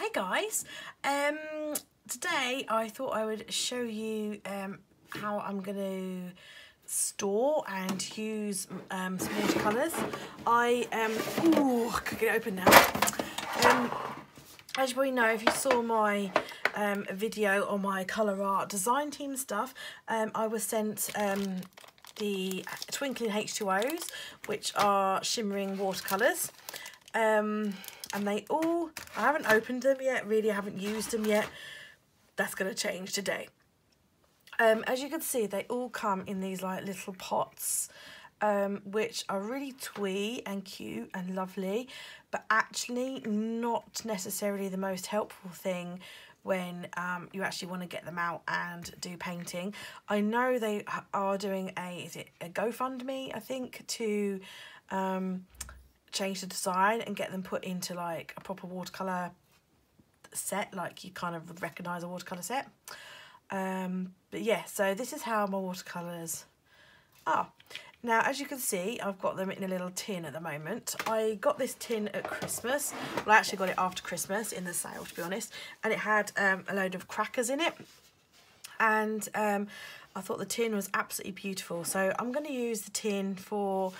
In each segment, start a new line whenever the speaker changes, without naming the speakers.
Hey guys, today I thought I would show you how I'm going to store and use some watercolours. I could get it open now. As you probably know, if you saw my video on my colour art design team stuff, I was sent the Twinkling H2os, which are shimmering watercolours. And they all, I haven't opened them yet, really I haven't used them yet. That's going to change today. As you can see, they all come in these like little pots, which are really twee and cute and lovely, but actually not necessarily the most helpful thing when you actually want to get them out and do painting. I know they are doing is it a GoFundMe, I think, to change the design and get them put into like a proper watercolour set, like you kind of would recognise a watercolour set. But yeah, so this is how my watercolours are. Now, as you can see, I've got them in a little tin at the moment. I got this tin at Christmas. Well, I actually got it after Christmas in the sale, to be honest. And it had a load of crackers in it. And I thought the tin was absolutely beautiful. So I'm going to use the tin for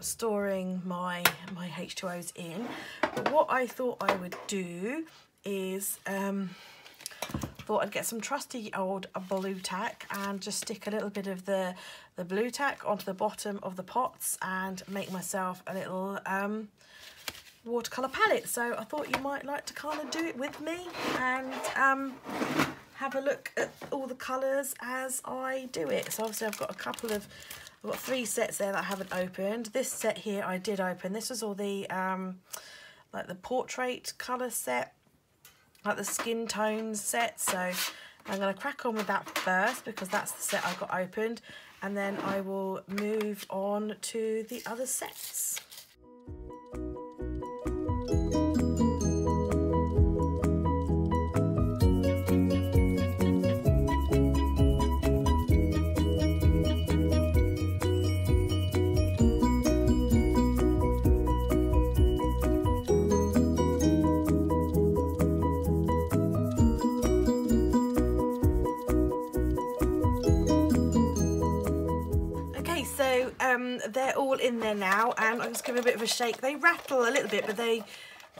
storing my H2Os in. But what I thought I would do is thought I'd get some trusty old blue tack and just stick a little bit of the blue tack onto the bottom of the pots and make myself a little watercolour palette. So I thought you might like to kind of do it with me and have a look at all the colours as I do it. So obviously I've got 3 sets there that I haven't opened. This set here I did open. This was all the like the portrait colour set, like the skin tones set. So I'm going to crack on with that first because that's the set I got opened, and then I will move on to the other sets. So they're all in there now, and I'll just give them a bit of a shake. They rattle a little bit, but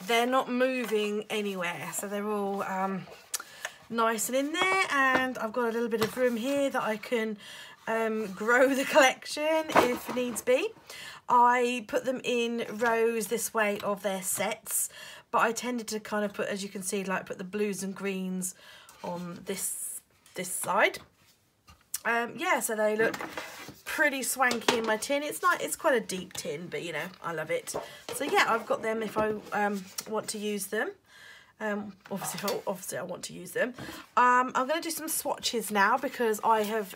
they're not moving anywhere, so they're all nice and in there. And I've got a little bit of room here that I can grow the collection if needs be. I put them in rows this way of their sets, but I tended to kind of put, as you can see, like put the blues and greens on this side. Yeah, so they look pretty swanky in my tin. It's quite a deep tin, but you know, I love it. So yeah, I've got them if I want to use them. Obviously I want to use them. I'm going to do some swatches now because I have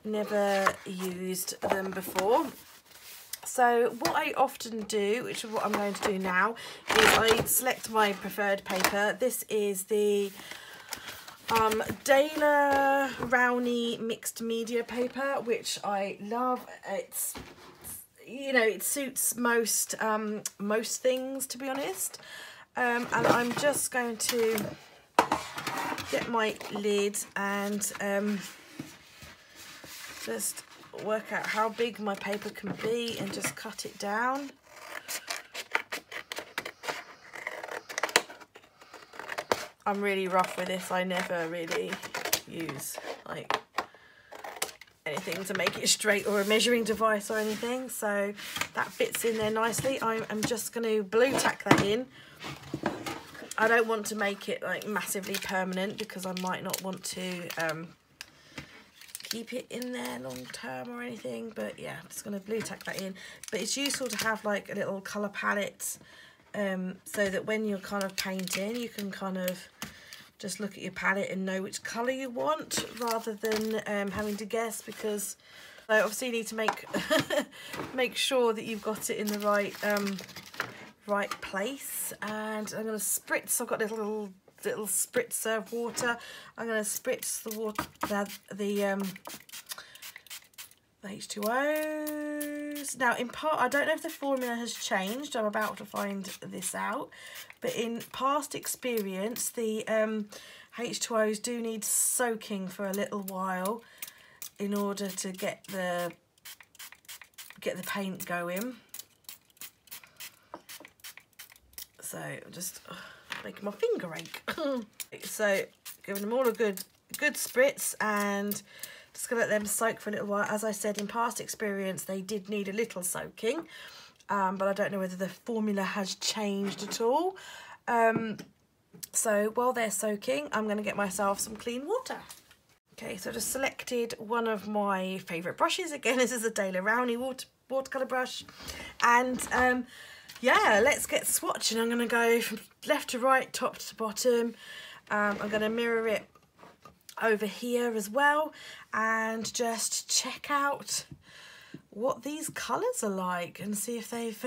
never used them before. So what I often do, which is what I'm going to do now, is I select my preferred paper. This is the Dahlia Rowney mixed media paper, which I love. It's, you know, it suits most things, to be honest. And I'm just going to get my lid and just work out how big my paper can be and just cut it down. I'm really rough with this. I never really use like anything to make it straight or a measuring device or anything, so that fits in there nicely. I'm just going to blue tack that in. I don't want to make it like massively permanent because I might not want to keep it in there long term or anything, but yeah, I'm just going to blue tack that in. But it's useful to have like a little colour palette, so that when you're kind of painting, you can kind of just look at your palette and know which colour you want rather than having to guess, because obviously you need to make sure that you've got it in the right place. And I'm going to spritz. I've got a little spritzer of water. I'm going to spritz the water, the H2O. use, now in part, I don't know if the formula has changed, I'm about to find this out, but in past experience, the H2Os do need soaking for a little while in order to get the paint going. So I'm just making my finger ache. So giving them all a good spritz and just gonna let them soak for a little while. As I said, in past experience they did need a little soaking, but I don't know whether the formula has changed at all. So while they're soaking, I'm gonna get myself some clean water. Okay, so I just selected one of my favourite brushes. Again, this is a Daler Rowney watercolour brush, and yeah, let's get swatching. I'm going to go from left to right, top to bottom. I'm going to mirror it over here as well and just check out what these colours are like and see if they've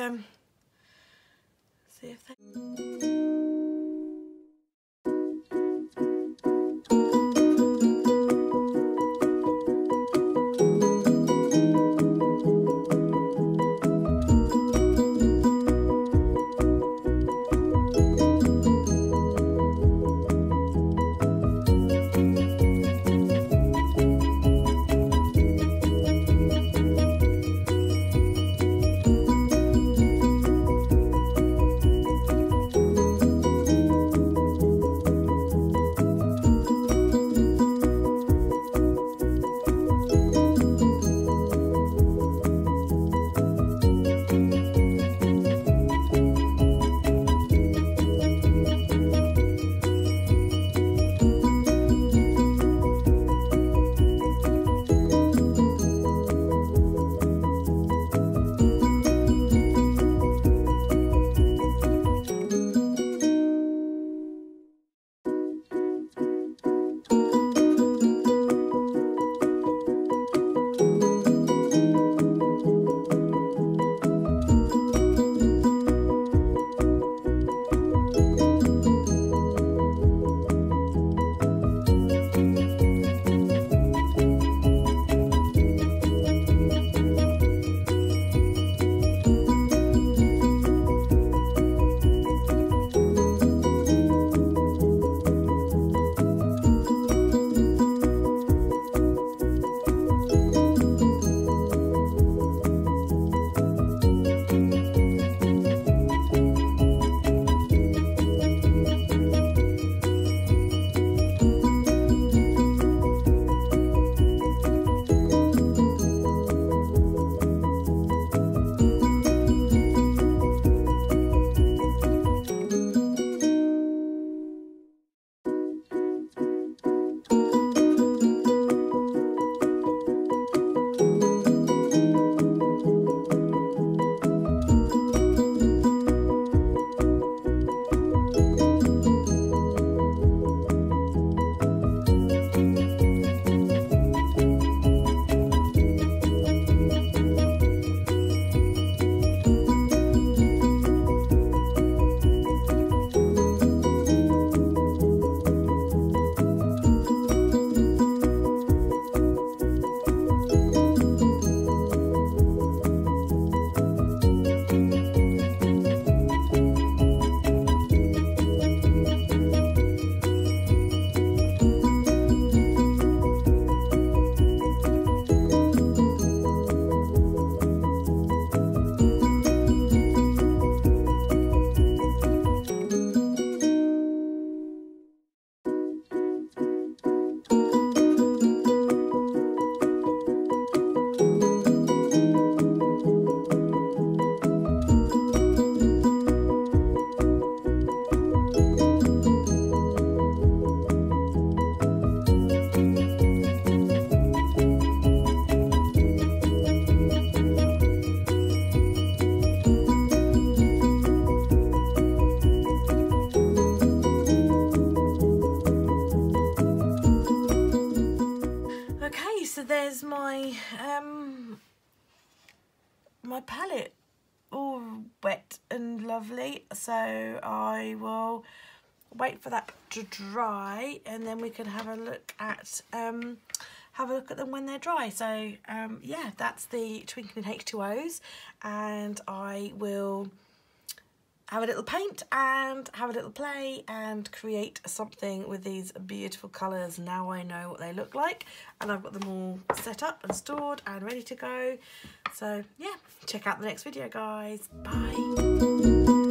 there's my my palette all wet and lovely, so I will wait for that to dry and then we can have a look at have a look at them when they're dry. So yeah, that's the Twinkling H2os, and I will have a little paint and have a little play and create something with these beautiful colours. Now I know what they look like, and I've got them all set up and stored and ready to go. So yeah, check out the next video, guys. Bye.